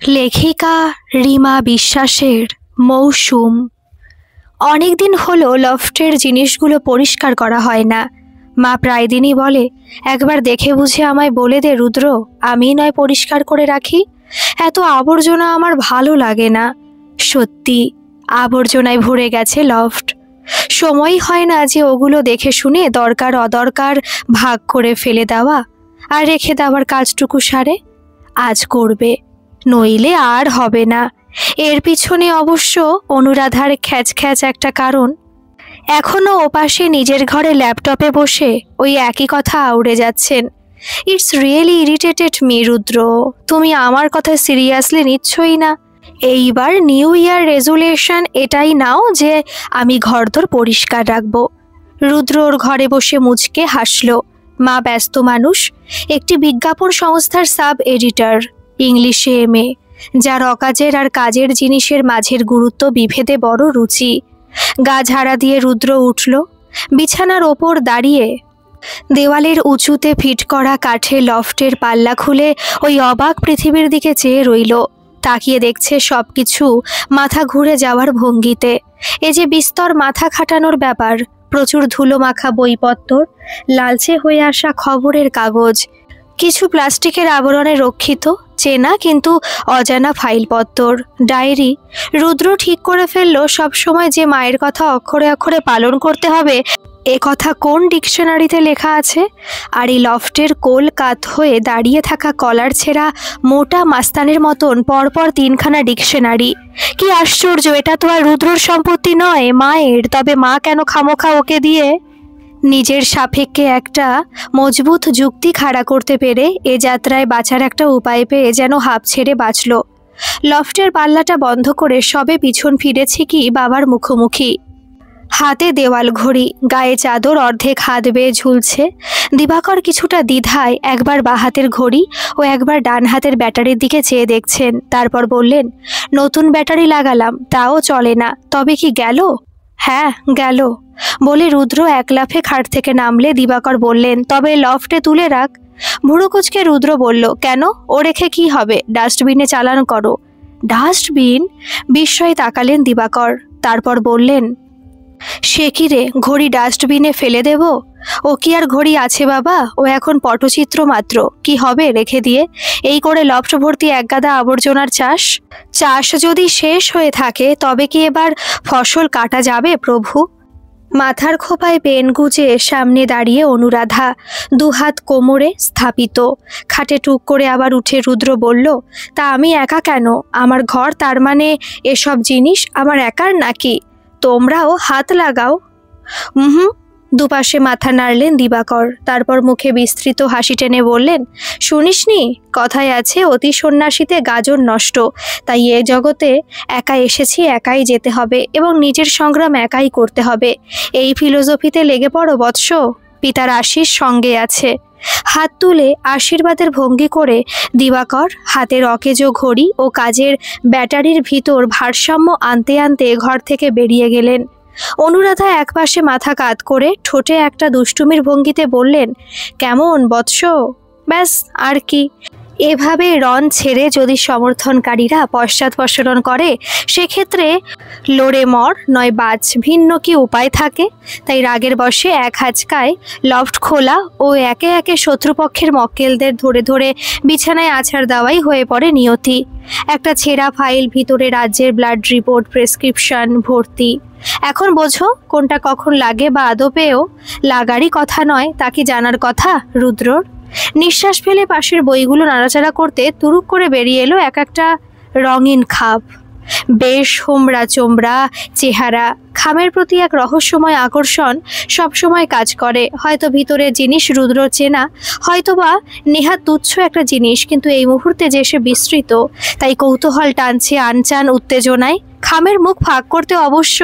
লেখিকা রিমা বিশ্বাসের মৌসুম। অনেক দিন হলো লফটের জিনিসগুলো পরিষ্কার করা হয় না। মা প্রায় দিনই বলে, একবার দেখে বুঝে আমায় বলে দে রুদ্র, আমি নয় পরিষ্কার করে রাখি। এত আবর্জনা আমার ভালো লাগে না। সত্যি আবর্জনায় ভরে গেছে লফট। সময়ই হয় না যে ওগুলো দেখে শুনে দরকার অদরকার ভাগ করে ফেলে দেওয়া আর রেখে দেওয়ার কাজটুকু সারে। আজ করবে, নইলে আর হবে না। এর পিছনে অবশ্য অনুরাধার খ্যাচ খ্যাচ একটা কারণ। এখনও ওপাশে নিজের ঘরে ল্যাপটপে বসে ওই একই কথা আউড়ে যাচ্ছেন। ইটস রিয়েলি ইরিটেটেড মি রুদ্র, তুমি আমার কথা সিরিয়াসলি নিচ্ছই না। এইবার নিউ ইয়ার রেজুলেশন এটাই নাও যে আমি ঘরদোর পরিষ্কার রাখবো। রুদ্র ওর ঘরে বসে মুচকে হাসল। মা ব্যস্ত মানুষ, একটি বিজ্ঞাপন সংস্থার সাব এডিটর, ইংলিশে এমএ, যার অকাজের আর কাজের জিনিসের মাঝের গুরুত্ব বিভেদে বড় রুচি। গা ঝাড়া দিয়ে রুদ্র উঠল। বিছানার ওপর দাঁড়িয়ে দেওয়ালের উঁচুতে ফিট করা কাঠের লফটের পাল্লা খুলে ওই অবাক পৃথিবীর দিকে চেয়ে রইল। তাকিয়ে দেখছে সব কিছু মাথা ঘুরে যাওয়ার ভঙ্গিতে। এ যে বিস্তর মাথা খাটানোর ব্যাপার। প্রচুর ধুলো মাখা বইপত্র, লালচে হয়ে আসা খবরের কাগজ, কিছু প্লাস্টিকের আবরণে রক্ষিত চেনা কিন্তু অজানা ফাইলপত্তর, ডায়েরি। রুদ্র ঠিক করে ফেলল সবসময় যে মায়ের কথা অক্ষরে অক্ষরে পালন করতে হবে এ কথা কোন ডিকশনারিতে লেখা আছে। আর এই লফটের কোল কাত হয়ে দাঁড়িয়ে থাকা কলার ছেঁড়া মোটা মাস্তানের মতন পরপর তিনখানা ডিকশনারি। কি আশ্চর্য, এটা তো আর রুদ্রর সম্পত্তি নয়, মায়ের। তবে মা কেন খামোখা ওকে দিয়ে নিজের সাপেক্ষে একটা মজবুত যুক্তি খাড়া করতে পেরে এ যাত্রায় বাঁচার একটা উপায় পেয়ে যেন হাঁপ ছেড়ে বাঁচল। লফটের পাল্লাটা বন্ধ করে সবে পিছন ফিরেছি কি বাবার মুখোমুখি। হাতে দেওয়াল ঘড়ি, গায়ে চাদর অর্ধেক হাত বেয়ে ঝুলছে। দিবাকর কিছুটা দ্বিধায় একবার বাঁ হাতের ঘড়ি ও একবার ডান হাতের ব্যাটারির দিকে চেয়ে দেখছেন। তারপর বললেন, নতুন ব্যাটারি লাগালাম, তাও চলে না। তবে কি গেল? হ্যাঁ গেল বলে রুদ্র এক লাফে খাট থেকে নামলে দিবাকর বললেন, তবে লফটে তুলে রাখ। ভুড়ো কুচকে রুদ্র বলল, কেন? ও রেখে কি হবে? ডাস্টবিনে চালান করো। ডাস্টবিন? বিস্ময়ে তাকালেন দিবাকর। তারপর বললেন, সে কি রে, ঘড়ি ডাস্টবিনে ফেলে দেব? ও কি আর ঘড়ি আছে বাবা, ও এখন পটচিত্র মাত্র। কি হবে রেখে দিয়ে? এই করে লফট ভর্তি একগাদা আবর্জনার চাষ। চাষ যদি শেষ হয়ে থাকে তবে কি এবার ফসল কাটা যাবে প্রভু? মাথার খোপায় পেন গুজে সামনে দাঁড়িয়ে অনুরাধা, দুহাত কোমরে স্থাপিত। খাটে টুক করে আবার উঠে রুদ্র বলল, তা আমি একা কেন? আমার ঘর, তার মানে এসব জিনিস আমার একার নাকি? তোমরাও হাত লাগাও। হুম, দুপাশে মাথা নাড়লেন দিবাকর। তারপর মুখে বিস্তৃত হাসি টেনে বললেন, শুনিসনি, কথায় আছে অতি সন্ন্যাসীতে গাজন নষ্ট। তাই এ জগতে একা এসেছি, একাই যেতে হবে এবং নিজের সংগ্রাম একাই করতে হবে। এই ফিলোসফিতে লেগে পড়ো বৎস, পিতার আশীষ সঙ্গে আছে। হাত তুলে আশীর্বাদের ভঙ্গি করে দিবাকর হাতের অকেজো ঘড়ি ও কাজের ব্যাটারির ভিতর ভারসাম্য আনতে আনতে ঘর থেকে বেরিয়ে গেলেন। অনুরাধা একপাশে মাথা কাত করে ঠোঁটে একটা দুষ্টুমির ভঙ্গিতে বললেন, কেমন বৎস? ব্যাস, আর কি। এভাবে রণ ছেড়ে যদি সমর্থনকারীরা পশ্চাৎপসরণ করে সেক্ষেত্রে লড়ে মর নয় বাঁচ, ভিন্ন কি উপায় থাকে? তাই রাগের বশে এক হাঁচকায় লফট খোলা ও একে একে শত্রুপক্ষের মক্কেলদের ধরে ধরে বিছানায় আছাড় দেওয়াই হয়ে পড়ে নিয়তি। একটা ছেঁড়া ফাইল, ভিতরে রাজ্যের ব্লাড রিপোর্ট, প্রেসক্রিপশন ভর্তি। এখন বোঝো কোনটা কখন লাগে বা আদপেও লাগারই কথা নয়, তা কি জানার কথা রুদ্রর? নিঃশ্বাস ফেলে পাশের বইগুলো নাড়াচাড়া করতে তুরুক করে বেরিয়ে এলো এক একটা রঙিন খাপ। বেশ হোমরা চোমরা চেহারা, খামের প্রতি এক রহস্যময় আকর্ষণ সবসময় কাজ করে। হয়তো ভিতরের জিনিস রুদ্র চেনা, হয়তোবা নেহাত তুচ্ছ একটা জিনিস, কিন্তু এই মুহূর্তে যে সে বিস্তৃত, তাই কৌতূহল টানছে আনচান উত্তেজনায়। খামের মুখ ফাঁক করতে অবশ্য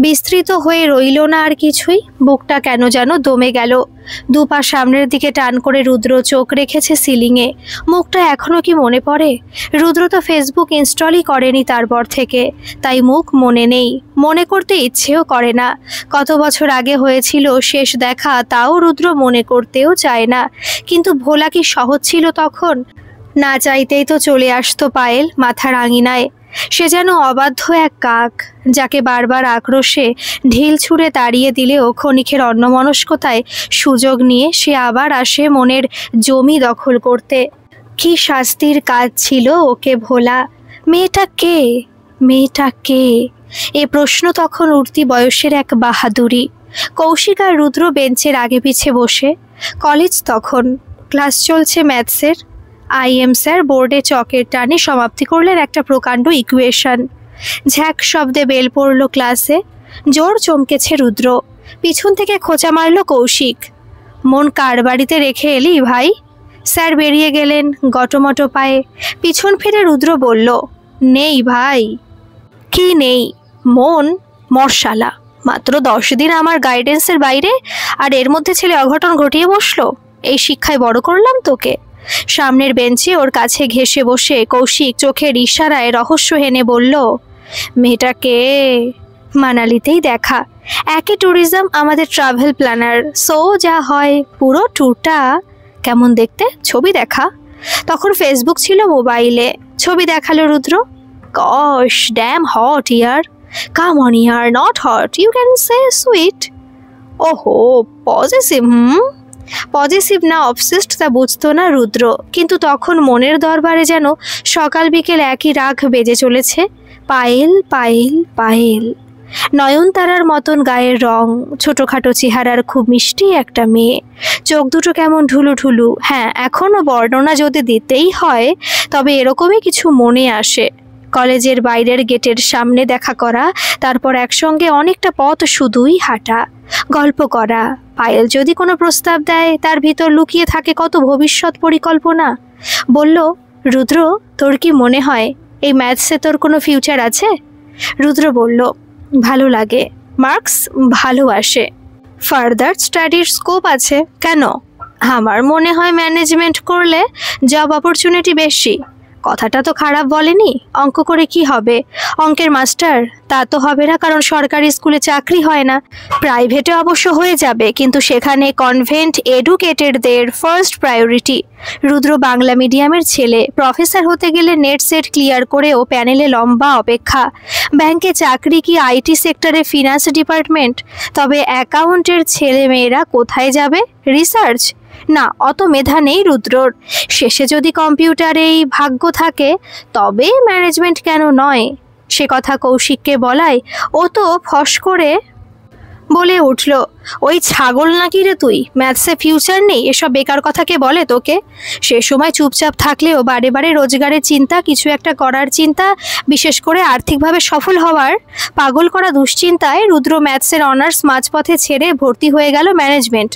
বিস্তৃত হয়ে রইল না আর কিছুই। বুকটা কেন যেন দমে গেল। দুপা সামনের দিকে টান করে রুদ্র চোখ রেখেছে সিলিংয়ে। মুখটা এখনো কি মনে পড়ে? রুদ্র তো ফেসবুক ইনস্টলই করেনি তারপর থেকে, তাই মুখ মনে নেই, মনে করতে ইচ্ছেও করে না। কত বছর আগে হয়েছিল শেষ দেখা তাও রুদ্র মনে করতেও চায় না। কিন্তু ভোলা কি সহজ ছিল তখন? না চাইতেই তো চলে আসতো পায়েল মাথার আঙিনায়। সে যেন অবাধ্য এক কাক, যাকে বারবার আক্রোশে ঢিল ছুঁড়ে তাড়িয়ে দিলেও ক্ষণিকের অন্যমনস্কতায় সুযোগ নিয়ে সে আবার আসে মনের জমি দখল করতে। কি শাস্তির কাজ ছিল ওকে ভোলা। মেয়েটা কে? মেয়েটা কে? এ প্রশ্ন তখন উঠতি বয়সের এক বাহাদুরি। কৌশিক আর রুদ্র বেঞ্চের আগে পিছে বসে। কলেজ তখন, ক্লাস চলছে ম্যাথসের। আইএম স্যার বোর্ডে চকের টানে সমাপ্তি করলেন একটা প্রকাণ্ড ইকুয়েশন। ঝ্যাক শব্দে বেল পড়ল ক্লাসে। জোর চমকেছে রুদ্র। পিছন থেকে খোঁচা মারল কৌশিক। মন কার বাড়িতে রেখে এলি ভাই? স্যার বেরিয়ে গেলেন গটমটো পায়ে। পিছন ফিরে রুদ্র বলল, নেই ভাই। কি নেই? মন মর্শালা। মাত্র 10 দিন আমার গাইডেন্সের বাইরে, আর এর মধ্যে ছেলে অঘটন ঘটিয়ে বসলো। এই শিক্ষায় বড় করলাম তোকে। সামনের বেঞ্চে ওর কাছে ঘেঁষে বসে কৌশিক চোখের ইশারায় রহস্য হেনে বলল, মেয়েটাকে মানালিতেই দেখা। একই ট্যুরিজম, আমাদের ট্রাভেল প্ল্যানার। সো যা হয় পুরো ট্যুরটা কেমন দেখতে ছবি দেখা। তখন ফেসবুক ছিল মোবাইলে। ছবি দেখালো রুদ্র। গশ ড্যাম হট ইয়ার। কাম অন ইয়ার, not hot, you can say sweet. ওহো পজিটিভ। পজিটিভ না অবসেসড তা বুঝতো না রুদ্র, কিন্তু তখন মনের দরবারে যেন সকাল বিকেল একই রাগ বেজে চলেছে। পায়েল পায়েল পায়েল। নয়নতারার মতন গায়ের রং, ছোটোখাটো চেহারার খুব মিষ্টি একটা মেয়ে। চোখ দুটো কেমন ঢুলু ঢুলু। হ্যাঁ, এখনও বর্ণনা যদি দিতেই হয় তবে এরকমই কিছু মনে আসে। কলেজের বাইরের গেটের সামনে দেখা করা, তারপর একসঙ্গে অনেকটা পথ শুধুই হাঁটা, গল্প করা। পায়েল যদি কোনো প্রস্তাব দেয় তার ভিতর লুকিয়ে থাকে কত ভবিষ্যৎ পরিকল্পনা। বলল, রুদ্র তোর কি মনে হয় এই ম্যাথসে তোর কোনো ফিউচার আছে? রুদ্র বলল, ভালো লাগে, মার্কস ভালো আসে, ফার্দার স্টাডির স্কোপ আছে। কেন? আমার মনে হয় ম্যানেজমেন্ট করলে জব অপরচুনিটি বেশি। কথাটা তো খারাপ বলেনি। অঙ্ক করে কি হবে? অঙ্কের মাস্টার? তা তো হবে না, কারণ সরকারি স্কুলে চাকরি হয় না। প্রাইভেটে অবশ্য হয়ে যাবে, কিন্তু সেখানে কনভেন্ট এডুকেটেডদের ফার্স্ট প্রায়োরিটি। রুদ্র বাংলা মিডিয়ামের ছেলে। প্রফেসর হতে গেলে নেট সেট ক্লিয়ার করেও প্যানেলে লম্বা অপেক্ষা। ব্যাংকে চাকরি কি আইটি সেক্টরে ফিনান্স ডিপার্টমেন্ট? তবে অ্যাকাউন্টের ছেলে মেয়েরা কোথায় যাবে? রিসার্চ? না, অত মেধা নেই রুদ্রর। শেষে যদি কম্পিউটারেই ভাগ্য থাকে তবে ম্যানেজমেন্ট কেন নয়? সে কথা কৌশিককে বলায় ও তো ফস করে বলে উঠল, ওই ছাগল নাকি রে তুই? ম্যাথসে ফিউচার নেই, এসব বেকার কথা কে বলে তোকে? সে সময় চুপচাপ থাকলেও বারে বারে রোজগারের চিন্তা, কিছু একটা করার চিন্তা, বিশেষ করে আর্থিকভাবে সফল হওয়ার পাগল করা দুশ্চিন্তায় রুদ্র ম্যাথসের অনার্স মাঝপথে ছেড়ে ভর্তি হয়ে গেল ম্যানেজমেন্ট,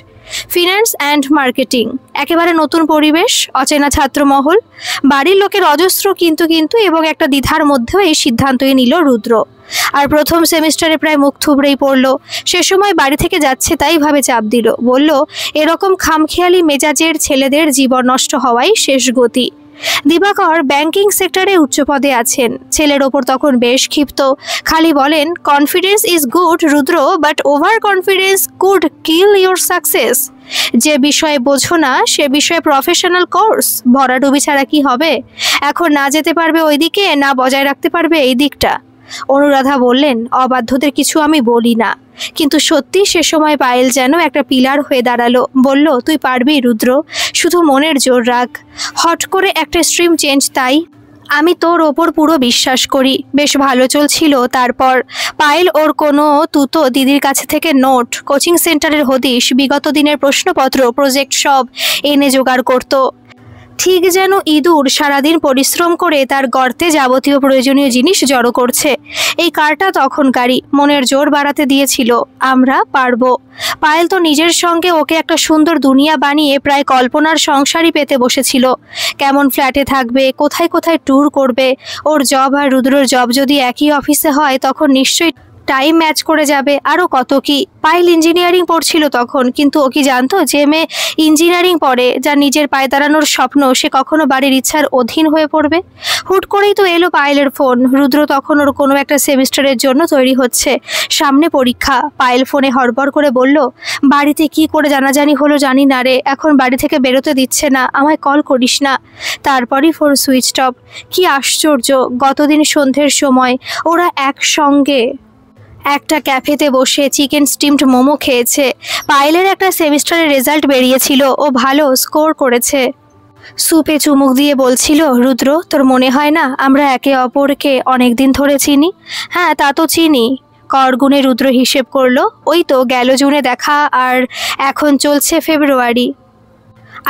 ফিন্যান্স অ্যান্ড মার্কেটিং। একেবারে নতুন পরিবেশ, অচেনা ছাত্রমহল, বাড়ির লোকের অজস্র কিন্তু কিন্তু এবং একটা দ্বিধার মধ্যেও এই সিদ্ধান্তই নিল রুদ্র। আর প্রথম সেমিস্টারে প্রায় মুখ থুবড়েই পড়ল। সে সময় বাড়ি থেকে যাচ্ছে তাই ভাবে চাপ দিল। বলল, এরকম খামখেয়ালি মেজাজের ছেলেদের জীবন নষ্ট হওয়াই শেষ গতি। দিবাকর ব্যাংকিং সেক্টরে উচ্চপদে আছেন। ছেলের ওপর তখন বেশ ক্ষিপ্ত। খালি বলেন, confidence is good Rudra, but over confidence could kill your success. যে বিষয়ে বোঝো না সে বিষয়ে প্রফেশনাল কোর্স ভরাডুবি ছাড়া কি হবে? এখন না যেতে পারবে ওই দিকে, না বজায় রাখতে পারবে এই দিকটা। অনুরাধা বললেন, অবাধ্যদের কিছু আমি বলি না, কিন্তু সত্যি সে সময় পায়েল যেন একটা পিলার হয়ে দাঁড়ালো। বলল, তুই পারবি রুদ্র, শুধু মনের জোর রাখ। হট করে একটা স্ট্রিম চেঞ্জ, তাই আমি তোর ওপর পুরো বিশ্বাস করি। বেশ ভালো চলছিল। তারপর পায়েল ওর কোনো তুতো দিদির কাছে থেকে নোট, কোচিং সেন্টারের হদিশ, বিগত দিনের প্রশ্নপত্র, প্রজেক্ট সব এনে জোগাড় করতো। ঠিক যেন ইঁদুর সারাদিন পরিশ্রম করে তার গর্তে যাবতীয় প্রয়োজনীয় জিনিস জড়ো করছে। এই কারটা তখনকারই মনের জোর বাড়াতে দিয়েছিল, আমরা পারবো। পায়েল তো নিজের সঙ্গে ওকে একটা সুন্দর দুনিয়া বানিয়ে প্রায় কল্পনার সংসারই পেতে বসেছিল। কেমন ফ্ল্যাটে থাকবে, কোথায় কোথায় ট্যুর করবে। ওর জব আর রুদ্রর জব যদি একই অফিসে হয় তখন নিশ্চয়ই টাইম ম্যাচ করে যাবে, আরও কত কি। পায়েল ইঞ্জিনিয়ারিং পড়ছিল তখন, কিন্তু ও কি জানতো যে মেয়ে ইঞ্জিনিয়ারিং পড়ে, যার নিজের পায়ে দাঁড়ানোর স্বপ্ন, সে কখনো বাড়ির ইচ্ছার অধীন হয়ে পড়বে? হুট করেই তো এলো পায়েলের ফোন। রুদ্র তখন ওর কোনো একটা সেমিস্টারের জন্য তৈরি হচ্ছে, সামনে পরীক্ষা। পায়েল ফোনে হড়বড় করে বলল, বাড়িতে কি করে জানাজানি হলো জানি না রে, এখন বাড়ি থেকে বেরোতে দিচ্ছে না, আমায় কল করিস না। তারপরই ফোন সুইচ অফ। কি আশ্চর্য, গতদিন সন্ধ্যের সময় ওরা একসঙ্গে একটা ক্যাফেতে বসে চিকেন স্টিমড মোমো খেয়েছে। পায়েলের একটা সেমিস্টারের রেজাল্ট বেরিয়েছিল, ও ভালো স্কোর করেছে। সুপে চুমুক দিয়ে বলছিল, রুদ্র, তোর মনে হয় না আমরা একে অপরকে অনেক দিন ধরে চিনি? হ্যাঁ, তা তো চিনি। করগুণে রুদ্র হিসেব করলো, ওই তো গেল জুনে দেখা, আর এখন চলছে ফেব্রুয়ারি।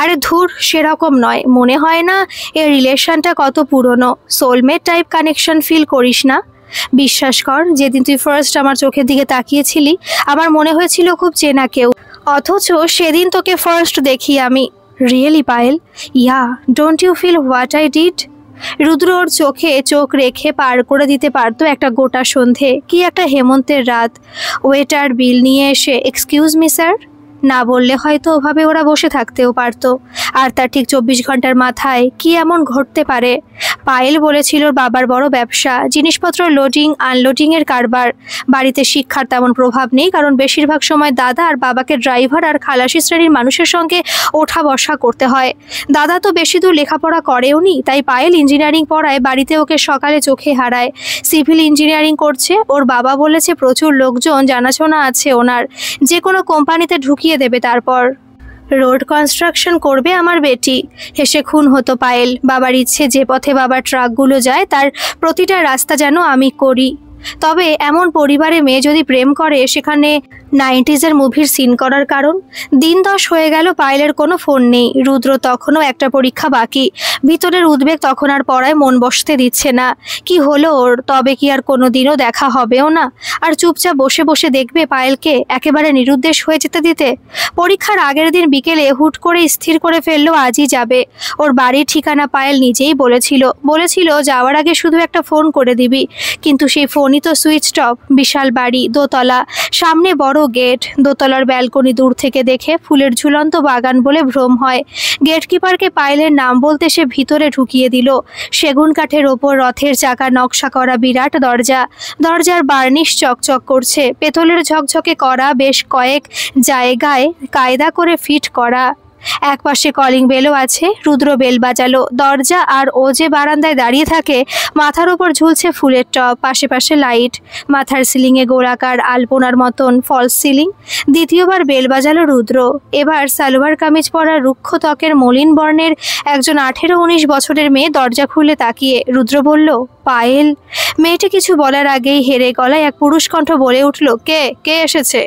আরে ধুর, সেরকম নয়, মনে হয় না এই রিলেশনটা কত পুরনো। সোলমেট টাইপ কানেকশন ফিল করিস না? বিশ্বাস কর, যেদিন তুই ফার্স্ট আমার চোখের দিকে তাকিয়েছিলি, আমার মনে হয়েছিল খুব চেনা কেউ, অথচ সেদিন তোকে ফার্স্ট দেখি আমি। Really Payel? Yeah, don't you feel what I did? Rudra ওর চোখে চোখ রেখে পার করে দিতে পারতো একটা গোটা সন্ধে, কি একটা হেমন্তের রাত। ওয়েটার বিল নিয়ে এসে, এক্সকিউজ মি স্যার, না বললে হয়তো ওভাবে ওরা বসে থাকতেও পারতো। আর তার ঠিক 24 ঘন্টার মাথায় কি এমন ঘটতে পারে? পায়েল বলেছিল বাবার বড় ব্যবসা, জিনিসপত্র লোডিং আনলোডিংয়ের কারবার। বাড়িতে শিক্ষার তেমন প্রভাব নেই, কারণ বেশিরভাগ সময় দাদা আর বাবাকে ড্রাইভার আর খালাসি শ্রেণীর মানুষের সঙ্গে ওঠা বসা করতে হয়। দাদা তো বেশি দূর লেখাপড়া করেওনি, তাই পায়েল ইঞ্জিনিয়ারিং পড়ায় বাড়িতে ওকে সকালে চোখে হারায়। সিভিল ইঞ্জিনিয়ারিং করছে, ওর বাবা বলেছে প্রচুর লোকজন জানাশোনা আছে ওনার, যে কোনো কোম্পানিতে ঢুকিয়ে দেবে। তারপর রোড কনস্ট্রাকশন করবে আমার বেটি। হেসে খুন হতো পায়েল। বাবার ইচ্ছে যে পথে বাবার ট্রাকগুলো যায় তার প্রতিটা রাস্তা যেন আমি করি। তবে এমন পরিবারে মেয়ে যদি প্রেম করে, সেখানে 90s মুভির সিন করার কারণ? দিন 10 হয়ে গেল, পায়েলের কোনো ফোন নেই। রুদ্র তখনও একটা পরীক্ষা বাকি। ভিতরের উদ্বেগ তখন আর পড়ায় মন বসতে দিচ্ছে না। কি হলো ওর? তবে কি আর কোনো দিনও দেখা হবেও না? আর চুপচাপ বসে বসে দেখবে পায়েলকে একেবারে নিরুদ্দেশ হয়ে যেতে দিতে? পরীক্ষার আগের দিন বিকেলে হুট করে স্থির করে ফেললো আজই যাবে। ওর বাড়ির ঠিকানা পায়েল নিজেই বলেছিল যাওয়ার আগে শুধু একটা ফোন করে দিবি, কিন্তু সেই ফোনই তো সুইচ অফ। বিশাল বাড়ি, দোতলা, সামনে বড় গেট। দোতলার ব্যালকনি দূর থেকে দেখে ফুলের ঝুলন্ত বাগান বলে ভ্রম হয়। গেটকিপারকে পায়েলের নাম বলতে সে ভিতরে ঢুকিয়ে দিল। সেগুন কাঠের ওপর রথের চাকা নকশা করা বিরাট দরজা। দরজার বার্নিশ চকচক করছে, পেতলের ঝকঝকে করা, বেশ কয়েক জায়গায় কায়দা করে ফিট করা। একপাশে কলিং বেলও আছে। রুদ্র বেল বাজালো। দরজা আর ও যে বারান্দায় দাঁড়িয়ে থাকে, মাথার উপর ঝুলছে ফুলের টব, পাশে পাশে লাইট, মাথার সিলিংয়ে গোলাকার আলপনার মতন ফলস সিলিং। দ্বিতীয়বার বেল বাজালো রুদ্র। এবার সালোয়ার কামিজ পরা রুক্ষ ত্বকের মলিন বর্ণের একজন 18-19 বছরের মেয়ে দরজা খুলে তাকিয়ে। রুদ্র বলল, পায়েল। মেয়েটি কিছু বলার আগেই হেরে গলায় এক পুরুষ কণ্ঠ বলে উঠল, কে কে এসেছে?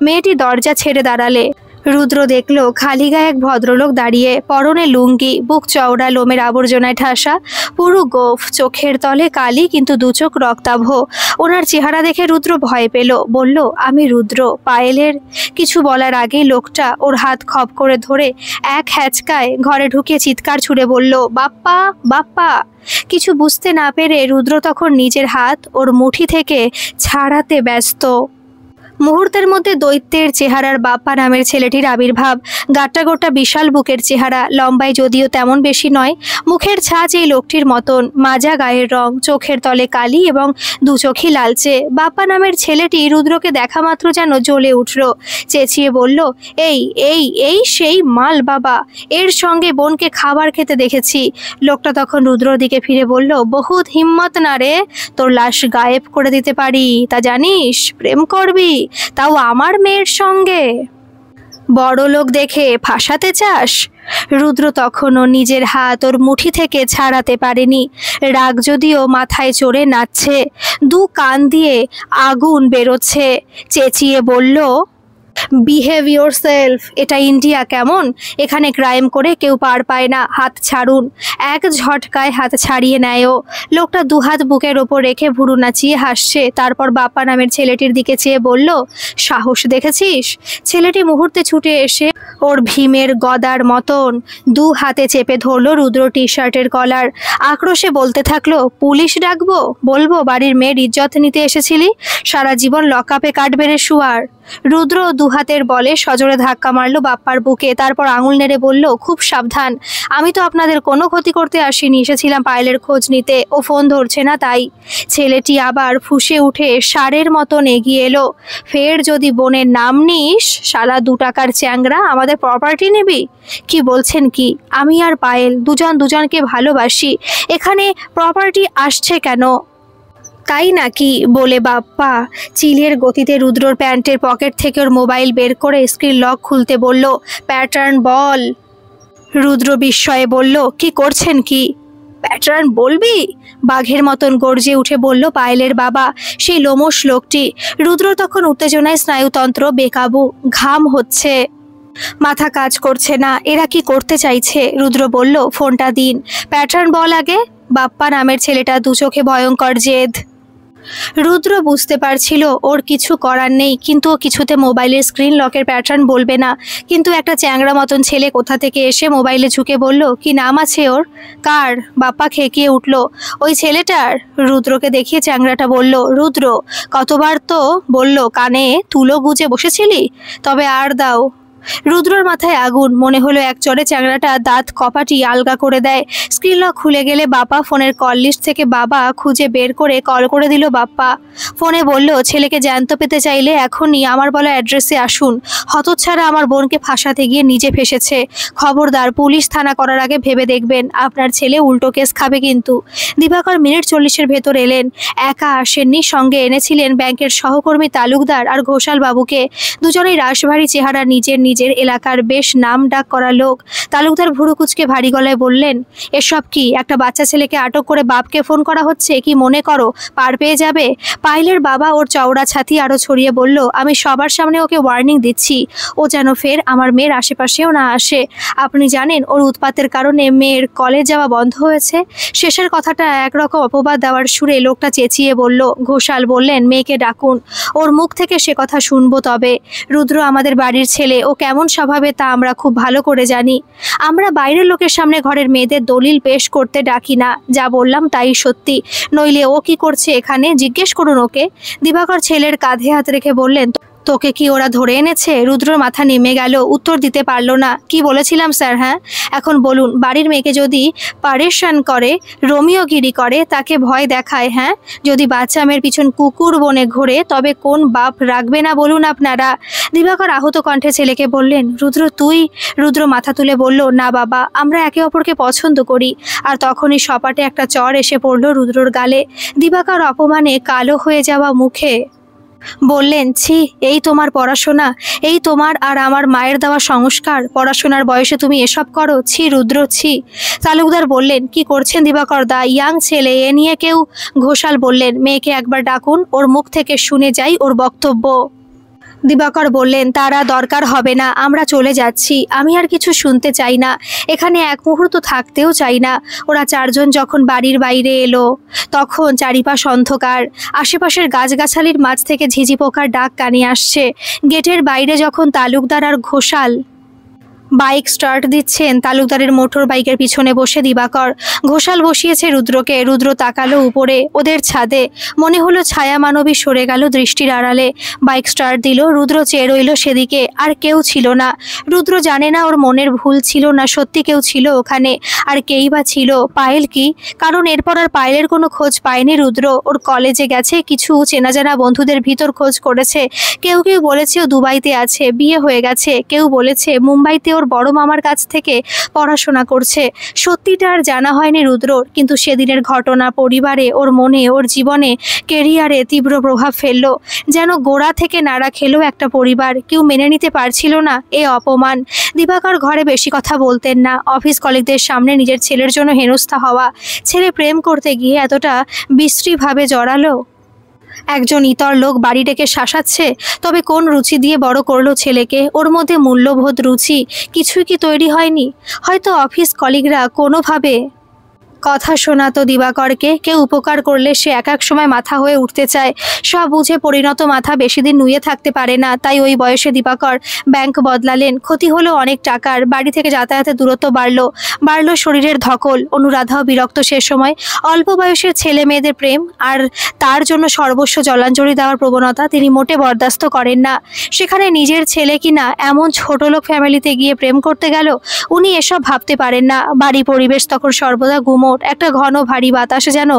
মেয়েটি দরজা ছেড়ে দাঁড়ালে। রুদ্র দেখল খালি গায়ে এক ভদ্রলোক দাঁড়িয়ে, পরনে লুঙ্গি, বুক চওড়া, লোমের আবর্জনায় ঠাসা, পুরো গোফ, চোখের তলে কালি, কিন্তু দুচোখ রক্তাভ। ওনার চেহারা দেখে রুদ্র ভয় পেল। বলল, আমি রুদ্র। পায়েলের কিছু বলার আগেই লোকটা ওর হাত খপ করে ধরে এক হ্যাচকায় ঘরে ঢুকে চিৎকার ছুড়ে বলল, বাপ্পা বাপ্পা। কিছু বুঝতে না পেরে রুদ্র তখন নিজের হাত ওর মুঠি থেকে ছাড়াতে ব্যস্ত। মুহূর্তের মধ্যে দৈত্যের চেহারার বাপ্পা নামের ছেলেটির আবির্ভাব। গাট্টা গোটা বিশাল বুকের চেহারা, লম্বায় যদিও তেমন বেশি নয়। মুখের ছাঁচ এই লোকটির মতন, মাজা গায়ের রং, চোখের তলে কালি এবং দু চোখই লালচে। বাপ্পা নামের ছেলেটি রুদ্রকে দেখা মাত্র যেন জ্বলে উঠল। চেঁচিয়ে বলল, এই এই এই সেই মাল বাবা, এর সঙ্গে বোনকে খাবার খেতে দেখেছি। লোকটা তখন রুদ্রর দিকে ফিরে বলল, বহুত হিম্মত না রে, তোর লাশ গায়েব করে দিতে পারি, তা জানিস? প্রেম করবি, তাও আমার মেয়ের সঙ্গে? বড় লোক দেখে ফাঁসাতে চাস? রুদ্র তখনও নিজের হাত ওর মুঠি থেকে ছাড়াতে পারেনি। রাগ যদিও মাথায় চড়ে নাচছে, দু কান দিয়ে আগুন বেরোচ্ছে। চেঁচিয়ে বলল, বিহেভ ইয়োর সেলফ। এটা ইন্ডিয়া কেমন? এখানে ক্রাইম করে কেউ পার পায় না, হাত ছাড়ুন। এক ঝটকায় হাত ছাড়িয়ে নেয়ও। লোকটা দুহাত বুকের ওপর রেখে ভুরু নাচিয়ে হাসছে। তারপর বাপ্পা নামের ছেলেটির দিকে চেয়ে বলল, সাহস দেখেছিস? ছেলেটি মুহূর্তে ছুটে এসে ওর ভীমের গদার মতন দু হাতে চেপে ধরল রুদ্র টি শার্টের কলার। আক্রোশে বলতে থাকলো, পুলিশ ডাকবো? বলবো বাড়ির মেয়ের ইজ্জত নিতে এসেছিলি? সারা জীবন লকআপে কাটবে রে শুয়ার। রুদ্র দুহাতের বলে সজোরে ধাক্কা মারল বাপ্পার বুকে। তারপর আঙুল নেড়ে বলল, খুব সাবধান, আমি তো আপনাদের কোনো ক্ষতি করতে আসিনি, এসেছিলাম পায়েলের খোঁজ নিতে। ও ফোন ধরছে না তাই। ছেলেটি আবার ফুঁসে উঠে ষাঁড়ের মতন এগিয়ে এলো। ফের যদি বোনের নাম নিস, শালা 2 টাকার চ্যাংরা, আমাদের প্রপার্টি নিবি? কি বলছেন কি? আমি আর পায়েল দুজন দুজনকে ভালোবাসি, এখানে প্রপার্টি আসছে কেন? তাই নাকি? বলে বাপ্পা চিলের গতিতে রুদ্রর প্যান্টের পকেট থেকে ওর মোবাইল বের করে স্ক্রিন লক খুলতে বলল, প্যাটার্ন বল। রুদ্র বিস্ময়ে বলল, কি করছেন কি? প্যাটার্ন বলবি? বাঘের মতন গর্জে উঠে বলল পায়েলের বাবা, সেই লোমশ লোকটি। রুদ্র তখন উত্তেজনায় স্নায়ুতন্ত্র বেকাবু, ঘাম হচ্ছে, মাথা কাজ করছে না। এরা কি করতে চাইছে? রুদ্র বলল, ফোনটা দিন। প্যাটার্ন বল আগে। বাপ্পা নামের ছেলেটা দু চোখে ভয়ঙ্কর জেদ। রুদ্র বুঝতে পারছিল ওর কিছু করার নেই, কিন্তু ও কিছুতে মোবাইলের স্ক্রিন লকের প্যাটার্ন বলবে না। কিন্তু একটা চ্যাংড়া মতন ছেলে কোথা থেকে এসে মোবাইলে ঝুঁকে বলল, কি নাম আছে ওর? কার? বাপ্পা খেকিয়ে উঠল, ওই ছেলেটার। রুদ্রকে দেখিয়ে চ্যাংড়াটা বলল, রুদ্র, কতবার তো বলল কানে তুলো গুজে বসেছিলি, তবে আর দাও। রুদ্রর মাথায় আগুন। মনে হলো এক চড়ে চ্যাংড়াটা দাঁত কপাটি আলগা করে দেয়। স্ক্রিন লক খুলে গেলে বাপ্পা ফোনের কল লিস্ট থেকে বাবা খুঁজে বের করে কল করে দিল বাপ্পা। ফোনে বলল, ছেলেকে জ্যান্ত পেতে চাইলে এখনই আমার বলা অ্যাড্রেসে আসুন। হতচ্ছাড়া আমার বোনকে ফাঁসাতে গিয়ে নিজে ফেসেছে। খবরদার, পুলিশ থানা করার আগে ভেবে দেখবেন, আপনার ছেলে উল্টো কেস খাবে কিন্তু। দিবাকর মিনিট 40-এর ভেতর এলেন। একা আসেননি, সঙ্গে এনেছিলেন ব্যাংকের সহকর্মী তালুকদার আর ঘোষাল বাবুকে। দুজনেই রাশভারী চেহারা, নিজের এলাকার বেশ নাম ডাক করা লোক। তালুকদার ভুরু কুচকে ভারী গলায় বললেন, এসব কি? একটা বাচ্চা ছেলেকে আটক করে বাপকে ফোন করা হচ্ছে, কি মনে করো পার পেয়ে যাবে? পায়েলের বাবা ওর চওড়া ছাতি আরো ছড়িয়ে বলল, আমি সবার সামনে ওকে ওয়ার্নিং দিচ্ছি, ও যেন ফের আমার মেয়ের আশেপাশেও না আসে। আপনি জানেন ওর উৎপাতের কারণে মেয়ের কলেজ যাওয়া বন্ধ হয়েছে। শেষের কথাটা একরকম অপবাদ দেওয়ার সুরে লোকটা চেঁচিয়ে বলল। ঘোষাল বললেন, মেয়েকে ডাকুন, ওর মুখ থেকে সে কথা শুনবো। তবে রুদ্র আমাদের বাড়ির ছেলে, ও কেমন স্বভাবে তা আমরা খুব ভালো করে জানি। আমরা বাইরের লোকের সামনে ঘরের মেয়েদের দলিল পেশ করতে ডাকি না। যা বললাম তাই সত্যি, নইলে ও কি করছে এখানে জিজ্ঞেস করুন ওকে। দিবাকর ছেলের কাঁধে হাত রেখে বললেন, তোকে কি ওরা ধরে এনেছে? রুদ্রর মাথা নেমে গেল, উত্তর দিতে পারল না। কি বলেছিলাম স্যার? হ্যাঁ, এখন বলুন, বাড়ির মেয়েকে যদি পারেশান করে, রোমিওগিরি করে, তাকে ভয় দেখায়, হ্যাঁ, যদি বাচ্চা মেয়ের পিছন কুকুর বনে ঘোরে, তবে কোন বাপ রাখবে না বলুন আপনারা? দিবাকর আহত কণ্ঠে ছেলেকে বললেন, রুদ্র তুই? রুদ্র মাথা তুলে বলল, না বাবা, আমরা একে অপরকে পছন্দ করি। আর তখনই সপাটে একটা চর এসে পড়ল রুদ্রর গালে। দিবাকর অপমানে কালো হয়ে যাওয়া মুখে বললেন, ছি, এই তোমার পড়াশোনা, এই তোমার আর আমার মায়ের দেওয়া সংস্কার, পড়াশোনার বয়সে তুমি এসব করো? ছি রুদ্র, ছি। তালুকদার বললেন, কি করছেন দিবাকর দা? ইয়াং ছেলে, এ নিয়ে কেউ? ঘোষাল বললেন, মেয়েকে একবার ডাকুন, ওর মুখ থেকে শুনে যাই ওর বক্তব্য। দিবাকর বললেন, তারা দরকার হবে না, আমরা চলে যাচ্ছি। আমি আর কিছু শুনতে চাই না, এখানে এক মুহূর্ত থাকতেও চাই না। ওরা চারজন যখন বাড়ির বাইরে এলো, তখন চারিপাশ অন্ধকার। আশেপাশের গাছগাছালির মাঝ থেকে ঝিঝি পোকার ডাক কানে আসছে। গেটের বাইরে যখন তালুকদার আর ঘোষাল বাইক স্টার্ট দিচ্ছেন, তালুকদারের মোটর বাইকের পিছনে বসে দিবাকর। ঘোষাল বসিয়েছে রুদ্রকে। রুদ্র তাকালো উপরে, ওদের ছাদে। মনে হলো ছায়া মানবী সরে গেল দৃষ্টির আড়ালে। বাইক স্টার্ট দিল, রুদ্র চেয়ে রইল সেদিকে। আর কেউ ছিল না। রুদ্র জানে না ওর মনের ভুল ছিল না সত্যি কেউ ছিল ওখানে। আর কেই বা ছিল? পায়েল কি? কারণ এরপর আর পায়েলের কোনো খোঁজ পায়নি রুদ্র। ওর কলেজে গেছে, কিছু চেনা জানা বন্ধুদের ভিতর খোঁজ করেছে। কেউ কেউ বলেছে ও দুবাইতে আছে, বিয়ে হয়ে গেছে। কেউ বলেছে মুম্বাইতে ওর বড় মামার কাছ থেকে পড়াশোনা করছে। সত্যিটা আর জানা হয়নি রুদ্রর, কিন্তু সেদিনের ঘটনা পরিবারে, ওর মনে, ওর জীবনে, কেরিয়ারে তীব্র প্রভাব ফেললো। যেন গোড়া থেকে নাড়া খেলো একটা পরিবার। কেউ মেনে নিতে পারছিল না এ অপমান। দিবাকর ঘরে বেশি কথা বলতেন না। অফিস কলিগদের সামনে নিজের ছেলের জন্য হেনস্থা হওয়া, ছেলে প্রেম করতে গিয়ে এতটা বিশ্রীভাবে জড়ালো, একজন ইতর লোক বাড়ি ডেকে শাসাচ্ছে, তবে কোন রুচি দিয়ে বড় করলো ছেলেকে? ওর মধ্যে মূল্যবোধ, রুচি কিছুই কি তৈরি হয়নি? হয়তো অফিস কলিগরা কোনোভাবে কথা শোনাতো দিবাকরকে। কেউ উপকার করলে সে এক এক সময় মাথা হয়ে উঠতে চায়। সব বুঝে পরিণত মাথা বেশি দিন নুয়ে থাকতে পারে না। তাই ওই বয়সে দিবাকর ব্যাংক বদলালেন। ক্ষতি হলো অনেক টাকার। বাড়ি থেকে যাতায়াতের দূরত্ব বাড়লো শরীরের ধকল। অনুরাধাও বিরক্ত সে সময়। অল্প বয়সের ছেলে মেয়েদের প্রেম আর তার জন্য সর্বস্ব জলাঞ্জলি দেওয়ার প্রবণতা তিনি মোটে বরদাস্ত করেন না। সেখানে নিজের ছেলে কিনা এমন ছোটলোক ফ্যামিলিতে গিয়ে প্রেম করতে গেল। উনি এসব ভাবতে পারেন না। বাড়ি পরিবেশ তখন সর্বদা গুমোট। একটা ঘন ভারী বাতাসে যেন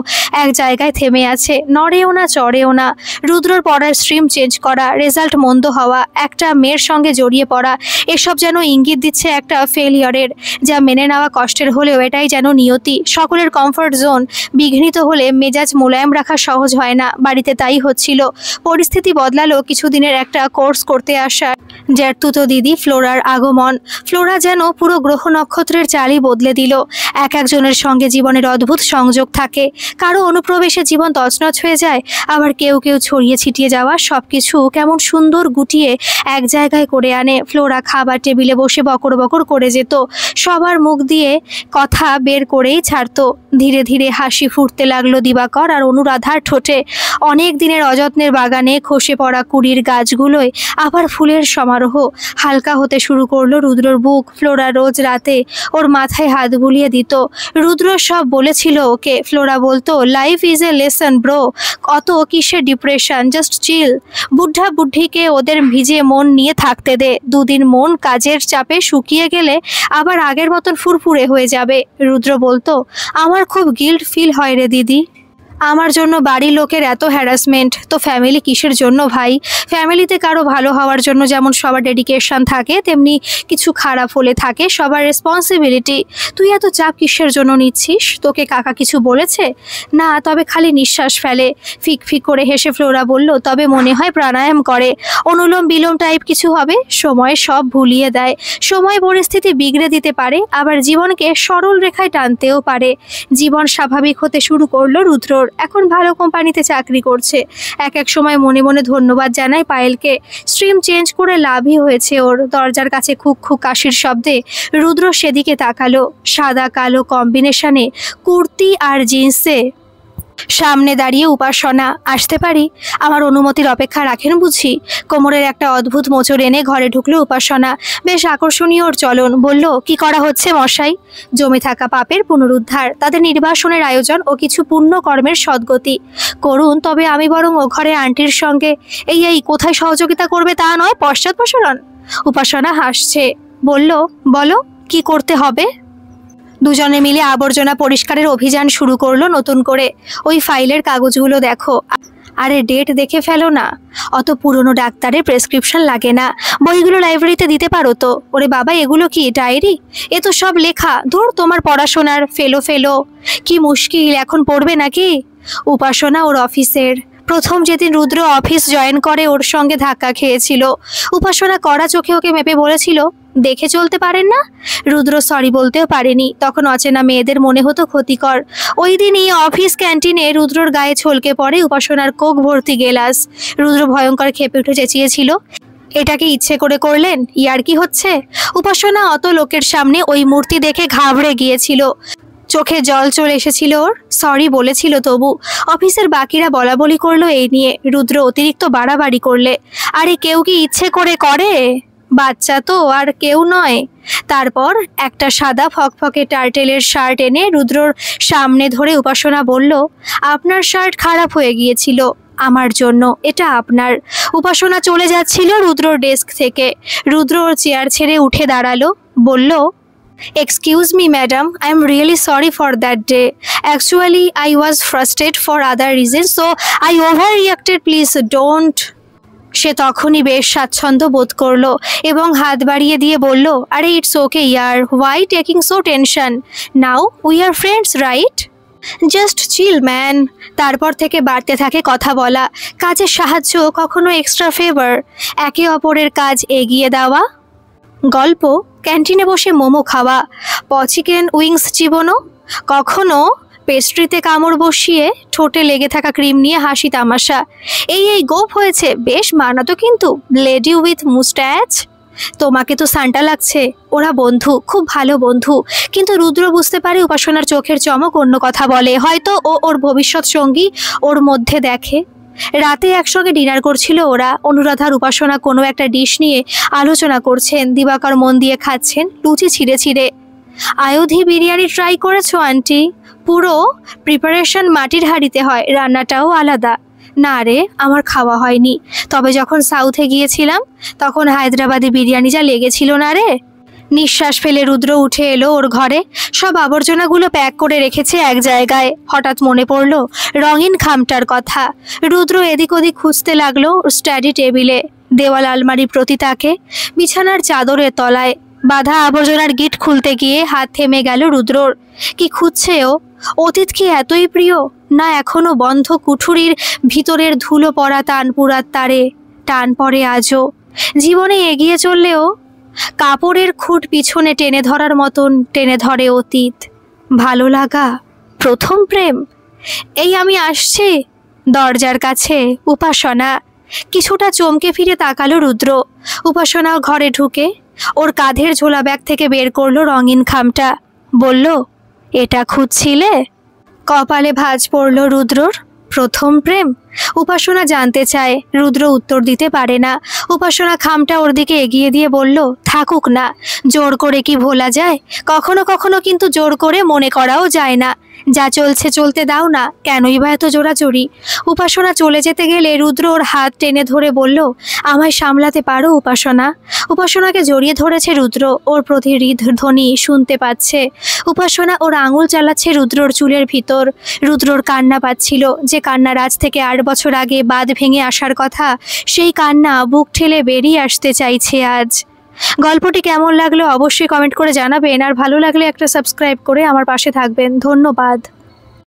এক জায়গায় থেমে আছে, নড়েও না চড়েও না। রুদ্রর পড়ার স্ট্রিম চেঞ্জ করা, রেজাল্ট মন্দ হওয়া, একটা মেয়ের সঙ্গে জড়িয়ে পড়া, এসব যেন ইঙ্গিত দিচ্ছে একটা ফেলিয়ারের, যা মেনে নেওয়া কষ্টের হলেও এটাই যেন নিয়তি। সকলের কমফর্ট জোন বিঘ্নিত হলে মেজাজ মোলায়েম রাখা সহজ হয় না। বাড়িতে তাই হচ্ছিল। পরিস্থিতি বদলালো কিছুদিনের একটা কোর্স করতে আসা জ্যাঠতুতো দিদি ফ্লোরার আগমন। ফ্লোরা যেন পুরো গ্রহ নক্ষত্রের চালই বদলে দিল। এক একজনের সঙ্গে জীবনের অদ্ভুত সংযোগ থাকে। কারো অনুপ্রবেশে জীবন তছনছ হয়ে যায়, আবার কেউ কেউ ছড়িয়ে ছিটিয়ে যাওয়া সবকিছু কেমন সুন্দর গুটিয়ে এক জায়গায় করে আনে। ফ্লোরা খাবার টেবিলে বসে বকর বকর করে যেত, সবার মুখ দিয়ে কথা বের করেই ছাড়তো। ধীরে ধীরে হাসি ফুটতে লাগলো দিবাকর আর অনুরাধার ঠোঁটে। অনেক দিনের অযত্নের বাগানে খসে পড়া কুড়ির গাছগুলোয় আবার ফুলের সমারোহ। হালকা হতে শুরু করলো রুদ্রর বুক। ফ্লোরা রোজ রাতে ওর মাথায় হাত বুলিয়ে দিত। রুদ্র সব বলেছিল ওকে। ফ্লোরা বলতো, life is a lesson bro, অত কিসের ডিপ্রেশন, জাস্ট চিল। বুদ্ধা বুদ্ধিকে ওদের ভিজে মন নিয়ে থাকতে দে। দুদিন মন কাজের চাপে শুকিয়ে গেলে আবার আগের মতন ফুরফুরে হয়ে যাবে। রুদ্র বলতো, আমার খুব গিল্ট ফিল হয় রে দিদি, আমার জন্য বাড়ির লোকের এত হ্যারাসমেন্ট। তো ফ্যামিলি কিসের জন্য ভাই? ফ্যামিলিতে কারো ভালো হওয়ার জন্য যেমন সবার ডেডিকেশন থাকে, তেমনি কিছু খারাপ হলে থাকে সবার রেসপন্সিবিলিটি। তুই এত চাপ কিসের জন্য নিচ্ছিস? তোকে কাকা কিছু বলেছে? না, তবে খালি নিঃশ্বাস ফেলে। ফিক ফিক করে হেসে ফ্লোরা বলল, তবে মনে হয় প্রাণায়াম করে, অনুলোম বিলোম টাইপ কিছু হবে। সময় সব ভুলিয়ে দেয়। সময় পরিস্থিতি বিগড়ে দিতে পারে, আবার জীবনকে সরল রেখায় টানতেও পারে। জীবন স্বাভাবিক হতে শুরু করলো রুদ্রর। এখন ভালো কোম্পানিতে চাকরি করছে। এক এক সময় মনে মনে ধন্যবাদ জানায় পায়েলকে। স্ট্রিম চেঞ্জ করে লাভই হয়েছে ওর। দরজার কাছে খুক খুক কাশির শব্দে রুদ্র সেদিকে তাকালো। সাদা কালো কম্বিনেশনে কুর্তি আর জিন্সে সামনে দাঁড়িয়ে উপাসনা। আসতে পারি? আমার অনুমতির অপেক্ষা রাখেন বুঝি? কোমরের একটা অদ্ভুত মোচড় এনে ঘরে ঢুকলো উপাসনা। বেশ আকর্ষণীয় ওর চলন। বলল, কি করা হচ্ছে মশাই? জমে থাকা পাপের পুনরুদ্ধার, তাদের নির্বাসনের আয়োজন ও কিছু পুণ্য কর্মের সদ্গতি করুন। তবে আমি বরং ও ঘরে আন্টির সঙ্গে এই কোথায় সহযোগিতা করবে তা নয়, পশ্চাৎপসরণ। উপাসনা হাসছে, বলল, বলো কি করতে হবে? দুজনে মিলে আবর্জনা পরিষ্কারের অভিযান শুরু করলো নতুন করে। ওই ফাইলের কাগজগুলো দেখো। আরে ডেট দেখে ফেলো না। অত পুরনো ডাক্তারের প্রেসক্রিপশন লাগে না। বইগুলো লাইব্রেরিতে দিতে পারো তো। ওরে বাবা, এগুলো কি ডায়েরি? এ তো সব লেখা। ধর তোমার পড়াশোনার ফেলো। কি মুশকিল, এখন পড়বে নাকি? উপাসনা ওর অফিসের। প্রথম যেদিন রুদ্র অফিস জয়েন করে ওর সঙ্গে ধাক্কা খেয়েছিল। উপাসনা কড়া চোখে ওকে মেপে বলেছিল, দেখে চলতে পারেন না? রুদ্র সরি বলতেও পারেনি। তখন অচেনা মেয়েদের মনে হতো ক্ষতিকর। ওই দিনই অফিস ক্যান্টিনে রুদ্রর গায়ে ছলকে পড়ে উপাসনার কোক ভর্তি গেলাস। রুদ্র ভয়ঙ্কর ক্ষেপে উঠে চেঁচিয়েছিল, এটাকে ইচ্ছে করে করলেন? ইয়ার কি হচ্ছে? উপাসনা অত লোকের সামনে ওই মূর্তি দেখে ঘাবড়ে গিয়েছিল। চোখে জল চলে এসেছিল ওর। সরি বলেছিল তবু। অফিসের বাকিরা বলাবলি করলো এই নিয়ে। রুদ্র অতিরিক্ত বাড়াবাড়ি করলে। আরে কেউ কি ইচ্ছে করে? বাচ্চা তো আর কেউ নয়। তারপর একটা সাদা ফকফকে টার্টেলের শার্ট এনে রুদ্রর সামনে ধরে উপাসনা বলল, আপনার শার্ট খারাপ হয়ে গিয়েছিল, আমার জন্য এটা আপনার। উপাসনা চলে যাচ্ছিল রুদ্রর ডেস্ক থেকে। রুদ্র ওর চেয়ার ছেড়ে উঠে দাঁড়ালো, বলল, Excuse me, madam. I am really sorry for that day. Actually, I was frustrated for other reasons, so I overreacted. Please don't. সে তখনই বেশ স্বাচ্ছন্দ্য বোধ করলো এবং হাত বাড়িয়ে দিয়ে বলল, আরে ইটস ওকে ইয়ার, why taking so tension? Now we are friends, right? Just chill man. তারপর থেকে বাড়তে থাকে কথা বলা, কাজের সাহায্য, কখনো এক্সট্রা ফেভার, একে অপরের কাজ এগিয়ে দেওয়া, গল্প, ক্যান্টিনে বসে মোমো খাওয়া, চিকেন উইংস চিবোনো, কখনো পেস্ট্রিতে কামড় বসিয়ে ঠোঁটে লেগে থাকা ক্রিম নিয়ে হাসি তামাশা। এই গোপ হয়েছে, বেশ মানাতো কিন্তু, লেডি উইথ মুস্ট্যাচ। তোমাকে তো সান্টা লাগছে। ওরা বন্ধু, খুব ভালো বন্ধু, কিন্তু রুদ্র বুঝতে পারে উপাসনার চোখের চমক অন্য কথা বলে। হয়তো ও ওর ভবিষ্যৎ সঙ্গী ওর মধ্যে দেখে। রাতে একসঙ্গে ডিনার করছিল ওরা। অনুরাধার উপাসনা কোনো একটা ডিশ নিয়ে আলোচনা করছেন, দিবাকর মন দিয়ে খাচ্ছেন লুচি ছিঁড়ে ছিঁড়ে। আয়োধি বিরিয়ানি ট্রাই করেছো আন্টি? পুরো প্রিপারেশন মাটির হাঁড়িতে হয়, রান্নাটাও আলাদা। না রে, আমার খাওয়া হয়নি, তবে যখন সাউথে গিয়েছিলাম তখন হায়দ্রাবাদি বিরিয়ানি যা লেগেছিল না রে। নিঃশ্বাস ফেলে রুদ্র উঠে এলো ওর ঘরে। সব আবর্জনাগুলো প্যাক করে রেখেছে এক জায়গায়। হঠাৎ মনে পড়ল রঙিন খামটার কথা। রুদ্র এদিক ওদিক খুঁজতে লাগলো স্টাডি টেবিলে, দেওয়াল আলমারি প্রতি তাকে, বিছানার চাদরের তলায়। বাধা আবর্জনার গিট খুলতে গিয়ে হাত থেমে গেল রুদ্রর। কি খুঁজছে ও? অতীত কি এতই প্রিয়, না এখনো বন্ধ কুঠুরির ভিতরের ধুলো পড়া তানপুরার তারে টান পড়ে আজও? জীবনে এগিয়ে চললেও কাপড়ের খুঁট পিছনে টেনে ধরার মতন টেনে ধরে অতীত। ভালো লাগা, প্রথম প্রেম, এই আমি আসছি। দরজার কাছে উপাসনা। কিছুটা চমকে ফিরে তাকালো রুদ্র। উপাসনা ঘরে ঢুকে ওর কাঁধের ঝোলা ব্যাগ থেকে বের করলো রঙিন খামটা। বলল, এটা খুঁজছিলে? কপালে ভাঁজ পড়ল রুদ্রর। প্রথম প্রেম? উপাসনা জানতে চায়। রুদ্র উত্তর দিতে পারে না। উপাসনা খামটা ওর দিকে এগিয়ে দিয়ে বলল, থাকুক না, জোর করে কি ভোলা যায়? কখনো কখনো কিন্তু জোর করে মনে করাও যায় না। যা চলছে চলতে দাও না, কেনই বা এত জোরাজোরি? উপাসনা চলে যেতে গেলে রুদ্র ওর হাত টেনে ধরে বলল, আমায় সামলাতে পারো উপাসনা? উপাসনাকে জড়িয়ে ধরেছে রুদ্র, ওর প্রতি হৃদধ্বনি শুনতে পাচ্ছে। উপাসনা ওর আঙুল চালাচ্ছে রুদ্রর চুলের ভিতর। রুদ্রর কান্না পাচ্ছিল, যে কান্নার আজ থেকে 8 বছর আগে বাঁধ ভেঙে আসার কথা, সেই কান্না বুক ঠেলে বেরিয়ে আসতে চাইছে আজ। গল্পটি কেমন লাগলো অবশ্যই কমেন্ট করে জানাবেন, আর ভালো লাগলে একটা সাবস্ক্রাইব করে আমার পাশে থাকবেন। ধন্যবাদ।